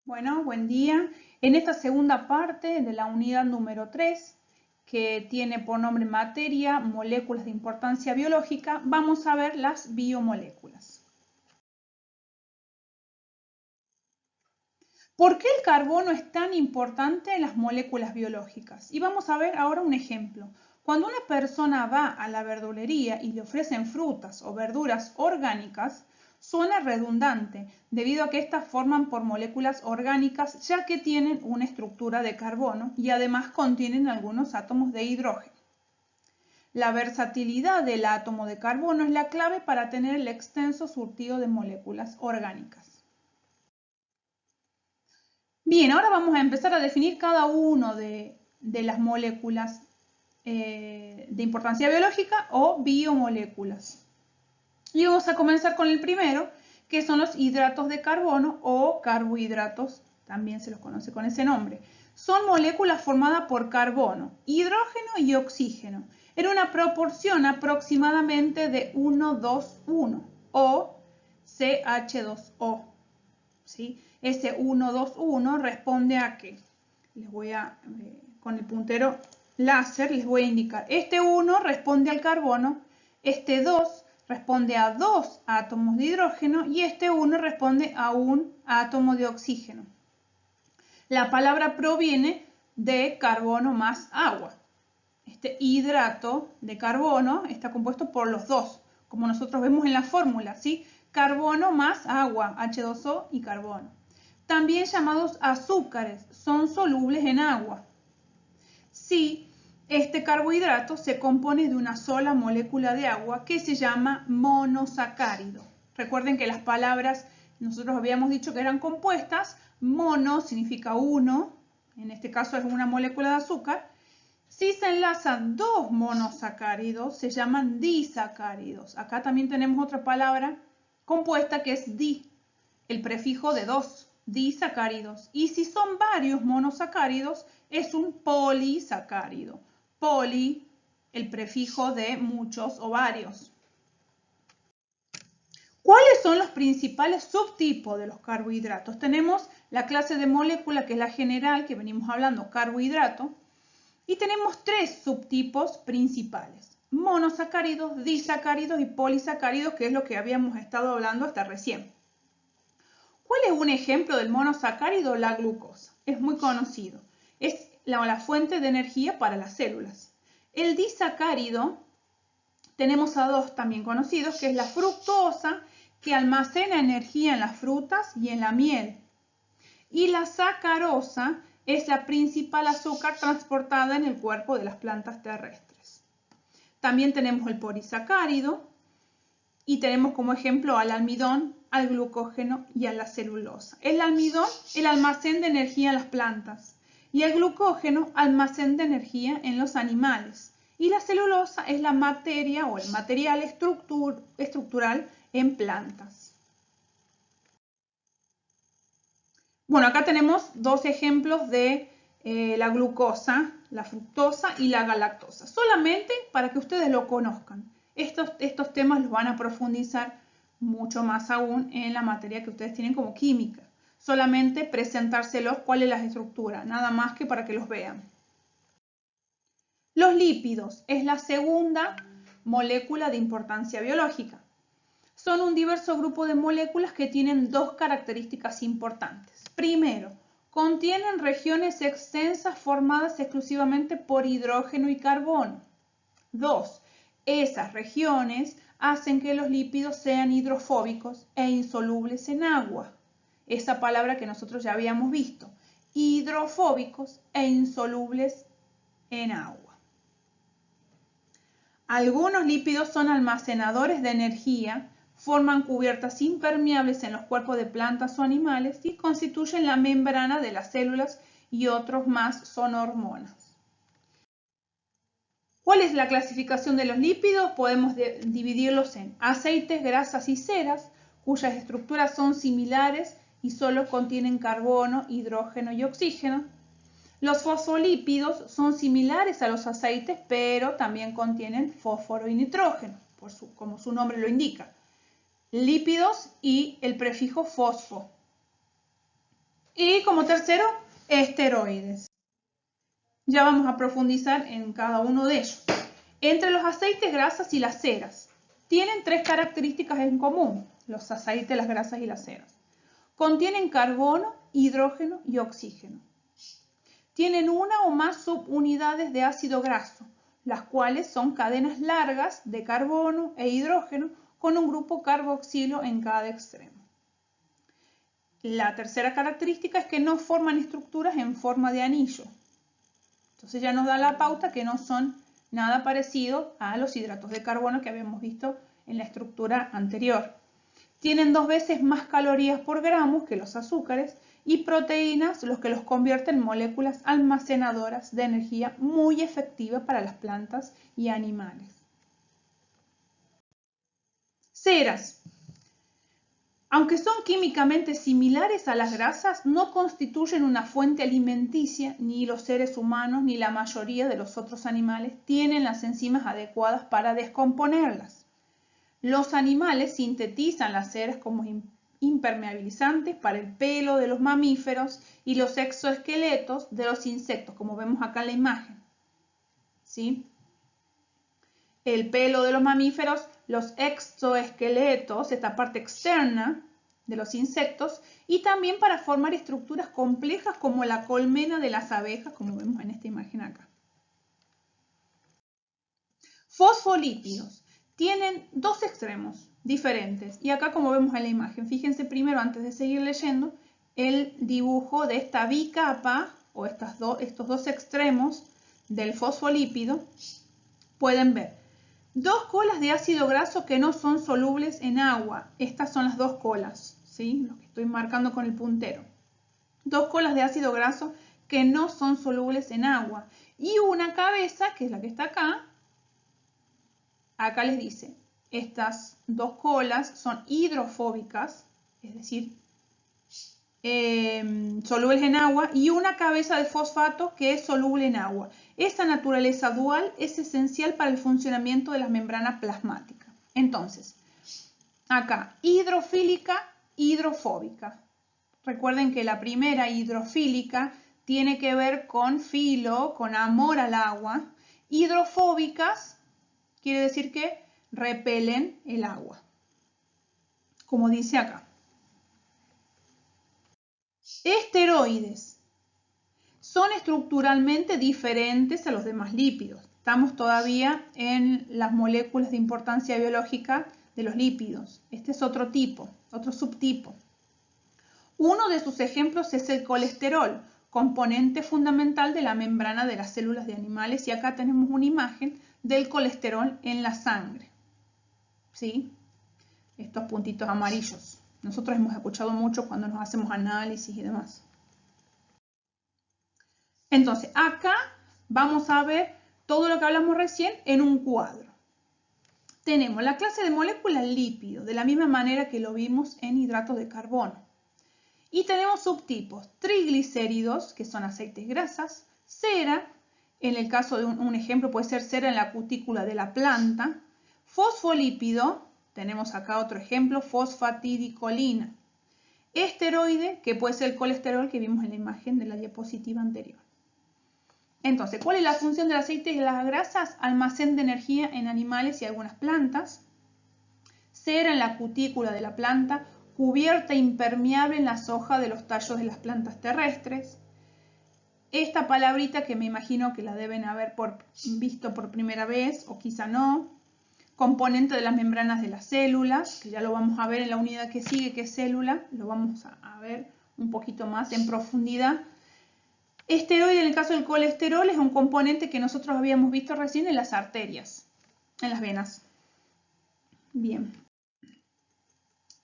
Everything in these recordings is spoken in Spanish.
Bueno, buen día. En esta segunda parte de la unidad número 3, que tiene por nombre materia, moléculas de importancia biológica, vamos a ver las biomoléculas. ¿Por qué el carbono es tan importante en las moléculas biológicas? Y vamos a ver ahora un ejemplo. Cuando una persona va a la verdulería y le ofrecen frutas o verduras orgánicas, suena redundante, debido a que estas forman por moléculas orgánicas ya que tienen una estructura de carbono y además contienen algunos átomos de hidrógeno. La versatilidad del átomo de carbono es la clave para tener el extenso surtido de moléculas orgánicas. Bien, ahora vamos a empezar a definir cada una de las moléculas de importancia biológica o biomoléculas. Y vamos a comenzar con el primero, que son los hidratos de carbono o carbohidratos, también se los conoce con ese nombre. Son moléculas formadas por carbono, hidrógeno y oxígeno, en una proporción aproximadamente de 1:2:1 o CH2O. ¿Sí? Ese 1:2:1 responde a que, con el puntero láser les voy a indicar, este 1 responde al carbono, este 2 responde a 2 átomos de hidrógeno y este 1 responde a un átomo de oxígeno. La palabra proviene de carbono más agua. Este hidrato de carbono está compuesto por los dos, como nosotros vemos en la fórmula, ¿sí? Carbono más agua, H2O y carbono. También llamados azúcares, son solubles en agua. Sí, este carbohidrato se compone de una sola molécula de agua que se llama monosacárido. Recuerden que las palabras nosotros habíamos dicho que eran compuestas. Mono significa uno, en este caso es una molécula de azúcar. Si se enlazan dos monosacáridos, se llaman disacáridos. Acá también tenemos otra palabra compuesta que es di, el prefijo de dos, disacáridos. Y si son varios monosacáridos, es un polisacárido. Poli, el prefijo de muchos o varios. ¿Cuáles son los principales subtipos de los carbohidratos? Tenemos la clase de molécula, que es la general, que venimos hablando, carbohidrato. Y tenemos tres subtipos principales: monosacáridos, disacáridos y polisacáridos, que es lo que habíamos estado hablando hasta recién. ¿Cuál es un ejemplo del monosacárido? La glucosa. Es muy conocido. Es la fuente de energía para las células. El disacárido, tenemos a dos también conocidos, que es la fructosa, que almacena energía en las frutas y en la miel. Y la sacarosa es la principal azúcar transportada en el cuerpo de las plantas terrestres. También tenemos el polisacárido y tenemos como ejemplo al almidón, al glucógeno y a la celulosa. El almidón, el almacén de energía en las plantas, y el glucógeno, almacén de energía en los animales. Y la celulosa es la materia o el material estructural en plantas. Bueno, acá tenemos dos ejemplos de la glucosa, la fructosa y la galactosa, solamente para que ustedes lo conozcan. Estos temas los van a profundizar mucho más aún en la materia que ustedes tienen como química. Solamente presentárselos cuál es la estructura, nada más que para que los vean. Los lípidos es la segunda molécula de importancia biológica. Son un diverso grupo de moléculas que tienen dos características importantes. Primero, contienen regiones extensas formadas exclusivamente por hidrógeno y carbono. Dos, esas regiones hacen que los lípidos sean hidrofóbicos e insolubles en agua. Esa palabra que nosotros ya habíamos visto. Hidrofóbicos e insolubles en agua. Algunos lípidos son almacenadores de energía, forman cubiertas impermeables en los cuerpos de plantas o animales y constituyen la membrana de las células, y otros más son hormonas. ¿Cuál es la clasificación de los lípidos? Podemos dividirlos en aceites, grasas y ceras, cuyas estructuras son similares y solo contienen carbono, hidrógeno y oxígeno. Los fosfolípidos son similares a los aceites, pero también contienen fósforo y nitrógeno, como su nombre lo indica. Lípidos y el prefijo fosfo. Y como tercero, esteroides. Ya vamos a profundizar en cada uno de ellos. Entre los aceites, grasas y las ceras, tienen tres características en común, los aceites, las grasas y las ceras. Contienen carbono, hidrógeno y oxígeno. Tienen una o más subunidades de ácido graso, las cuales son cadenas largas de carbono e hidrógeno con un grupo carboxilo en cada extremo. La tercera característica es que no forman estructuras en forma de anillo. Entonces ya nos da la pauta que no son nada parecido a los hidratos de carbono que habíamos visto en la estructura anterior. Tienen 2 veces más calorías por gramo que los azúcares y proteínas, los que los convierten en moléculas almacenadoras de energía muy efectiva para las plantas y animales. Ceras. Aunque son químicamente similares a las grasas, no constituyen una fuente alimenticia, ni los seres humanos ni la mayoría de los otros animales tienen las enzimas adecuadas para descomponerlas. Los animales sintetizan las ceras como impermeabilizantes para el pelo de los mamíferos y los exoesqueletos de los insectos, como vemos acá en la imagen. ¿Sí? El pelo de los mamíferos, los exoesqueletos, esta parte externa de los insectos, y también para formar estructuras complejas como la colmena de las abejas, como vemos en esta imagen acá. Fosfolípidos. Tienen 2 extremos diferentes, y acá como vemos en la imagen, fíjense primero antes de seguir leyendo el dibujo de esta bicapa o estos 2 extremos del fosfolípido. Pueden ver 2 colas de ácido graso que no son solubles en agua. Estas son las 2 colas, ¿sí? Lo que estoy marcando con el puntero. 2 colas de ácido graso que no son solubles en agua. Y una cabeza, que es la que está acá. Acá les dice, estas 2 colas son hidrofóbicas, es decir, solubles en agua, y una cabeza de fosfato que es soluble en agua. Esta naturaleza dual es esencial para el funcionamiento de la membrana plasmática. Entonces, acá, hidrofílica, hidrofóbica. Recuerden que la primera, hidrofílica, tiene que ver con filo, con amor al agua. Hidrofóbicas quiere decir que repelen el agua, como dice acá. Esteroides. Son estructuralmente diferentes a los demás lípidos. Estamos todavía en las moléculas de importancia biológica de los lípidos. Este es otro tipo, otro subtipo. Uno de sus ejemplos es el colesterol, componente fundamental de la membrana de las células de animales. Y acá tenemos una imagen del colesterol en la sangre. ¿Sí? Estos puntitos amarillos. Nosotros hemos escuchado mucho cuando nos hacemos análisis y demás. Entonces, acá vamos a ver todo lo que hablamos recién en un cuadro. Tenemos la clase de moléculas lípido, de la misma manera que lo vimos en hidratos de carbono. Y tenemos subtipos, triglicéridos, que son aceites grasas, cera, en el caso de un ejemplo puede ser cera en la cutícula de la planta, fosfolípido, tenemos acá otro ejemplo, fosfatidicolina, esteroide, que puede ser el colesterol que vimos en la imagen de la diapositiva anterior. Entonces, ¿cuál es la función del aceite y de las grasas? Almacén de energía en animales y algunas plantas. Cera en la cutícula de la planta, cubierta impermeable en las hojas de los tallos de las plantas terrestres. Esta palabrita que me imagino que la deben haber visto por primera vez, o quizá no. Componente de las membranas de las células, que ya lo vamos a ver en la unidad que sigue, que es célula. Lo vamos a ver un poquito más en profundidad. Esteroide, en el caso del colesterol, es un componente que nosotros habíamos visto recién en las arterias, en las venas. Bien.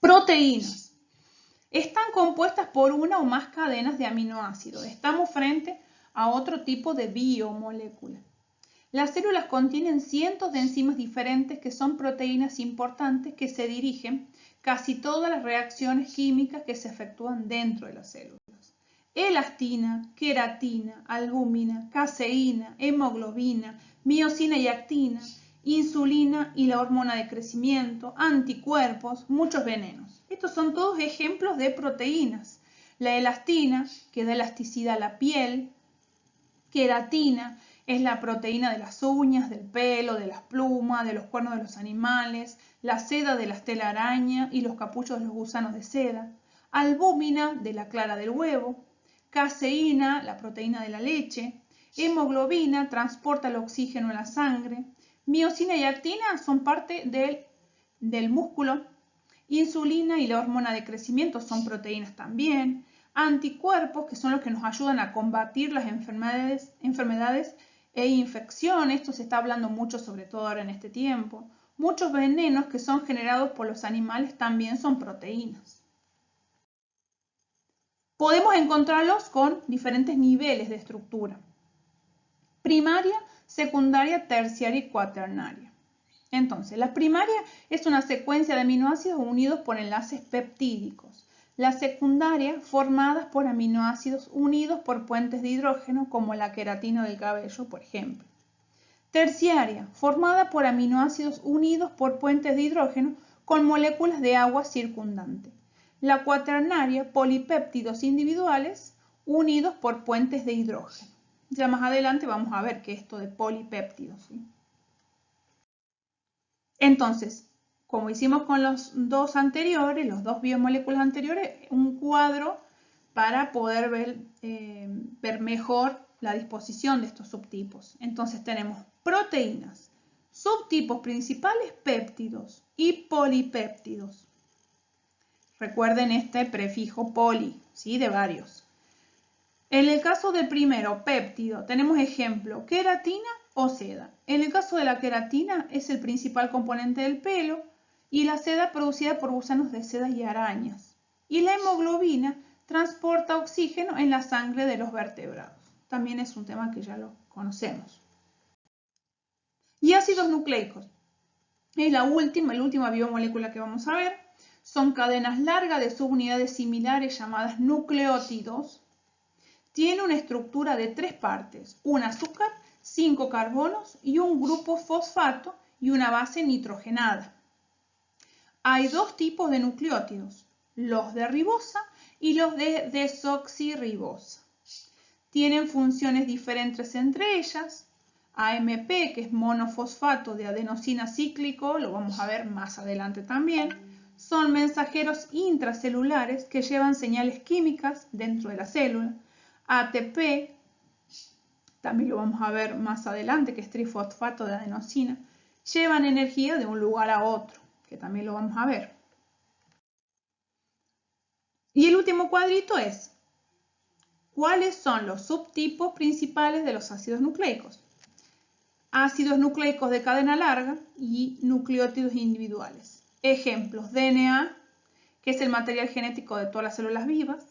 Proteínas. Están compuestas por una o más cadenas de aminoácidos. Estamos frente a otro tipo de biomolécula. Las células contienen cientos de enzimas diferentes que son proteínas importantes que se dirigen casi todas las reacciones químicas que se efectúan dentro de las células. Elastina, queratina, albúmina, caseína, hemoglobina, miosina y actina, insulina y la hormona de crecimiento, anticuerpos, muchos venenos. Estos son todos ejemplos de proteínas. La elastina, que da elasticidad a la piel. Queratina es la proteína de las uñas, del pelo, de las plumas, de los cuernos de los animales, la seda de las telarañas y los capuchos de los gusanos de seda. Albúmina, de la clara del huevo. Caseína, la proteína de la leche. Hemoglobina, transporta el oxígeno en la sangre. Miosina y actina son parte del músculo. Insulina y la hormona de crecimiento son proteínas también. Anticuerpos, que son los que nos ayudan a combatir las enfermedades e infecciones. Esto se está hablando mucho, sobre todo ahora en este tiempo. Muchos venenos que son generados por los animales también son proteínas. Podemos encontrarlos con diferentes niveles de estructura: primaria, secundaria, terciaria y cuaternaria. Entonces, la primaria es una secuencia de aminoácidos unidos por enlaces peptídicos. La secundaria, formadas por aminoácidos unidos por puentes de hidrógeno, como la queratina del cabello, por ejemplo. Terciaria, formada por aminoácidos unidos por puentes de hidrógeno con moléculas de agua circundante. La cuaternaria, polipéptidos individuales unidos por puentes de hidrógeno. Ya más adelante vamos a ver qué es esto de polipéptidos, ¿sí? Entonces, como hicimos con los dos anteriores, los dos biomoléculas anteriores, un cuadro para poder ver mejor la disposición de estos subtipos. Entonces tenemos proteínas, subtipos principales, péptidos y polipéptidos. Recuerden este prefijo poli, ¿sí? De varios. En el caso del primero, péptido, tenemos ejemplo, queratina o seda. En el caso de la queratina es el principal componente del pelo y la seda producida por gusanos de seda y arañas. Y la hemoglobina transporta oxígeno en la sangre de los vertebrados. También es un tema que ya lo conocemos. Y ácidos nucleicos. Es la última biomolécula que vamos a ver. Son cadenas largas de subunidades similares llamadas nucleótidos. Tiene una estructura de 3 partes, un azúcar, 5 carbonos y un grupo fosfato y una base nitrogenada. Hay 2 tipos de nucleótidos, los de ribosa y los de desoxirribosa. Tienen funciones diferentes entre ellas. AMP, que es monofosfato de adenosina cíclico, lo vamos a ver más adelante también, son mensajeros intracelulares que llevan señales químicas dentro de la célula. ATP, también lo vamos a ver más adelante, que es trifosfato de adenosina, llevan energía de un lugar a otro, que también lo vamos a ver. Y el último cuadrito es, ¿cuáles son los subtipos principales de los ácidos nucleicos? Ácidos nucleicos de cadena larga y nucleótidos individuales. Ejemplos: DNA, que es el material genético de todas las células vivas.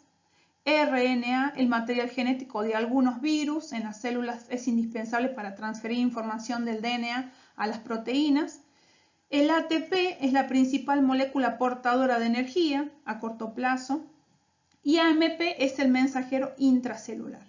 RNA, el material genético de algunos virus en las células, es indispensable para transferir información del DNA a las proteínas. El ATP es la principal molécula portadora de energía a corto plazo. Y AMP es el mensajero intracelular.